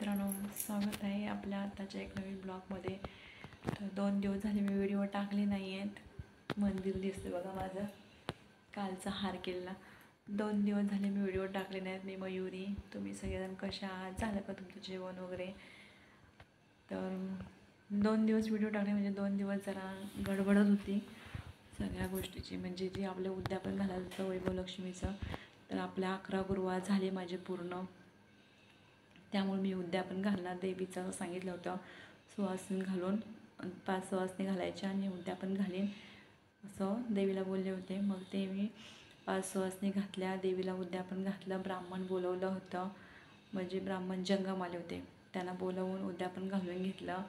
मित्रांनो, स्वागत आहे आपल्या आताच्या एक नवीन ब्लॉगमध्ये. तर 2 दिवस झाले मी व्हिडिओ टाकले नाही आहेत. मंदिर दिसते बघा माझं, कालचा हार केलेला. 2 दिवस झाले मी व्हिडिओ टाकले नाहीत. मी मयुरी, तुम्ही सगळेजण कशा आहात? झालं का तुमचं जेवण वगैरे? तर 2 दिवस व्हिडिओ टाकले म्हणजे 2 दिवस जरा गडबडत होती सगळ्या गोष्टीची. म्हणजे जी आपलं उद्यापन घालायचं वैभव लक्ष्मीचं, तर आपल्या 11 गुरुवार झाले माझे पूर्ण. त्यामुळे मी उद्यापन घालणार देवीचं सांगितलं होतं. सुवासिनी घालून 5 सुवासिनी घालायच्या आणि उद्यापन घालीन असं देवीला बोलले होते. मग ते मी 5 सुवासिनी घातल्या, देवीला उद्यापन घातलं. ब्राह्मण बोलवलं होतं, म्हणजे ब्राह्मण जंगम आले होते, त्यांना बोलवून उद्यापन घालून घेतलं.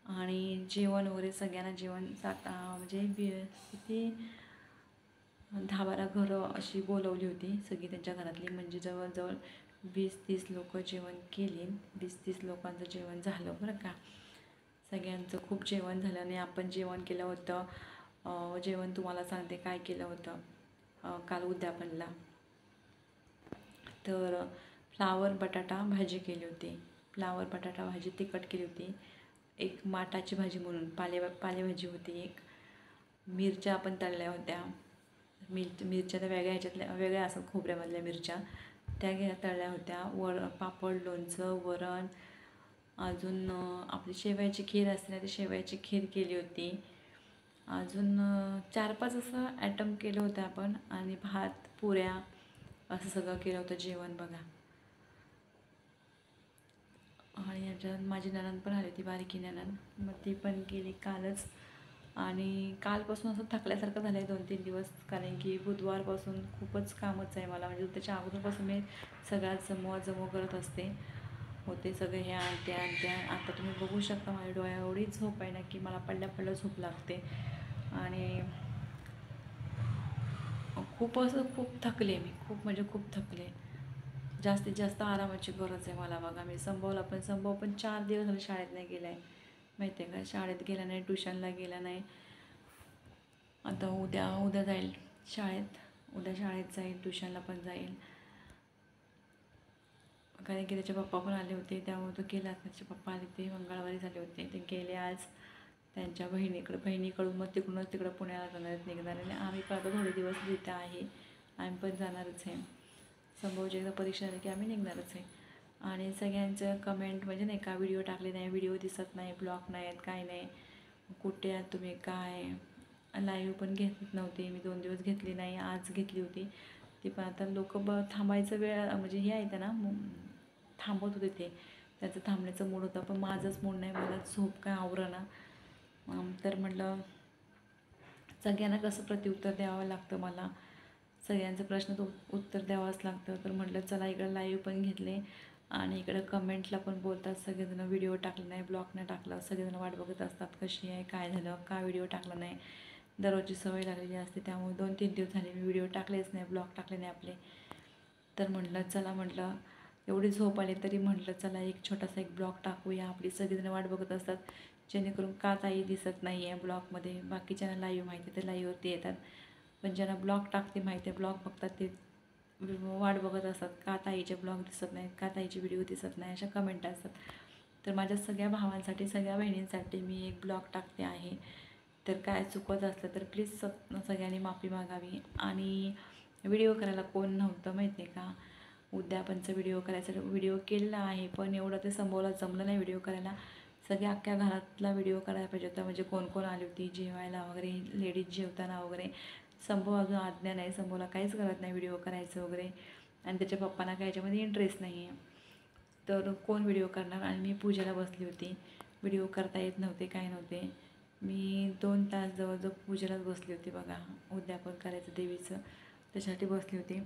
आणि जेवण वगैरे सगळ्यांना जेवण म्हणजे किती 10-12 घरं अशी बोलवली होती सगळी त्यांच्या घरातली. म्हणजे जवळजवळ 20-30 लोक जेवण केली. 20-30 लोकांचं जेवण झालं बरं का. सगळ्यांचं खूप जेवण झालं. आणि आपण जेवण केलं होतं. जेवण तुम्हाला सांगते काय केलं होतं काल उद्यापनला. तर फ्लावर बटाटा भाजी केली होती. फ्लावर बटाटा भाजी तिखट केली होती. एक माटाची भाजी म्हणून पालेभाजी होती. एक मिरच्या आपण तळल्या होत्या. मिरच्या तर वेगळ्या ह्याच्यातल्या वेगळ्या असं खोबऱ्यामधल्या मिरच्या त्या तळल्या होत्या. पापड, लोणचं, वरण, अजून आपली शेवयाची खीर असते ना, ती शेवयाची खीर केली होती. अजून 4-5 असं ॲटम केलं होतं आपण. आणि भात, पुऱ्या असं सगळं केलं होतं जेवण बघा. आणि याच्यात माझी नणंद पण आली होती, बारकी नणंद. मग ती पण केली कालच. आणि कालपासून असं थकल्यासारखं झालं आहे 2-3 दिवस, कारण की बुधवारपासून खूपच कामच आहे मला. म्हणजे त्याच्या अगोदरपासून मी सगळ्यात जमवा करत असते. होते सगळे हे आणते. आता तुम्ही बघू शकता माझ्या डोळ्या एवढी झोप आहे ना, की मला पडल्या झोप लागते. आणि खूप थकले मी, खूप थकले. जास्तीत जास्त आरामाची गरज आहे मला बघा. मी संभव पण 4 दिवस झाले शाळेत नाही गेला आहे, माहिती आहे का. शाळेत गेला नाही, ट्युशनला गेला नाही. आता उद्या जाईल शाळेत. उद्या शाळेत जाईल, ट्युशनला पण जाईल. कारण की त्याचे पप्पा पण आले होते, त्यामुळे तो गेला. त्याचे पप्पा आले ते मंगळवारी झाले होते, ते गेले आज त्यांच्या बहिणीकडून. मग तिकडं पुण्याला जाणार निघणार. आणि आम्ही पण आता थोडे दिवस तिथे आहे, आम्ही पण जाणारच आहे. संभवची एकदा परीक्षा झाली की आम्ही निघणारच आहे. आणि सगळ्यांचं कमेंट म्हणजे नाही का, व्हिडिओ टाकले नाही, व्हिडिओ दिसत नाही, ब्लॉग नाही आहेत, काय नाही, कुठे आहात तुम्ही, काय. लाईव्ह पण घेत नव्हते मी, 2 दिवस घेतली नाही, आज घेतली होती ती पण. आता लोक थांबायचं वेळ म्हणजे हे आहे ना, थांबत होते ते, त्याचं थांबण्याचं मूड होतं. पण माझंच मूड नाही, मला झोप काय आवरणा. तर म्हटलं सगळ्यांना कसं प्रत्युत्तर द्यावं लागतं, मला सगळ्यांचं प्रश्न उत्तर द्यावंच लागतं. तर म्हटलं चला इकडं लाईव्ह पण घेतले आणि इकडं कमेंटला पण बोलतात सगळेजण. व्हिडिओ टाकला नाही, ब्लॉग नाही टाकला. सगळेजण वाट बघत असतात कशी आहे, काय झालं, का व्हिडिओ टाकला नाही. दररोजची सवय लागलेली असते, त्यामुळे 2-3 दिवस झाले मी व्हिडिओ टाकलेच नाही, ब्लॉग टाकले नाही आपले. तर म्हटलं एवढी झोप आली तरी म्हटलं चला एक छोटासा एक ब्लॉग टाकूया. आपली सगळेजण वाट बघत असतात, जेणेकरून का ताई दिसत नाही आहे ब्लॉगमध्ये. बाकीच्यांना लाईव्ह माहिती आहे, ते लाईव्हवरती येतात. पण ज्यांना ब्लॉग टाकते माहिती आहे, ब्लॉग बघतात, ते वाट बघत असतात का ताईचे ब्लॉग दिसत नाहीत, का ताईची व्हिडिओ दिसत नाही, अशा कमेंट असतात. तर माझ्या सगळ्या भावांसाठी, सगळ्या बहिणींसाठी मी एक ब्लॉग टाकते आहे. तर काय चुकत असलं तर प्लीज सगळ्यांनी माफी मागावी. आणि व्हिडिओ करायला कोण नव्हतं माहिती आहे का. उद्यापनचा व्हिडिओ केलेला आहे, पण एवढं ते संभवला जमलं नाही व्हिडिओ करायला. सगळ्या अख्ख्या घरातला व्हिडिओ करायला पाहिजे होता. म्हणजे कोण आली होती जेवायला वगैरे, लेडीज जेवताना वगैरे. संभव अजून आज्ञा नाही, संभवला काहीच करत नाही व्हिडिओ करायचं वगैरे. आणि त्याच्या पप्पांना काय याच्यामध्ये इंटरेस्ट नाही आहे. तर कोण व्हिडिओ करणार. आणि मी पूजेला बसली होती, व्हिडिओ करता येत नव्हते, काय नव्हते. मी 2 तास जवळजवळ पूजेलाच बसली होती बघा. उद्यापन करायचं देवीचं, त्याच्यासाठी बसली होती.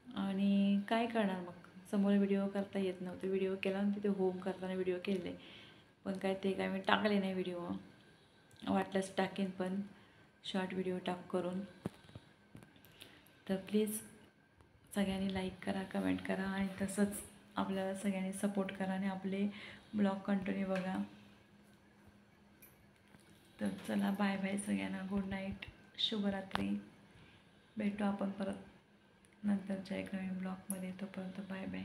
आणि काय करणार मग, समोर व्हिडिओ करता येत नव्हतं. व्हिडिओ केला आणि तिथे होम करताना व्हिडिओ केले, पण ते काय मी टाकले नाही व्हिडिओ. वाटल्यास टाकेन पण शॉर्ट व्हिडिओ करून. तर प्लीज सगळ्यांनी लाईक करा, कमेंट करा आणि तसंच आपल्याला सगळ्यांनी सपोर्ट करा आणि आपले ब्लॉग कंटिन्यू बघा. तर चला बाय बाय सगळ्यांना, गुड नाईट, शुभरात्री. भेटू आपण परत नंतरच्या एक नवीन ब्लॉगमध्ये. तोपर्यंत बाय बाय.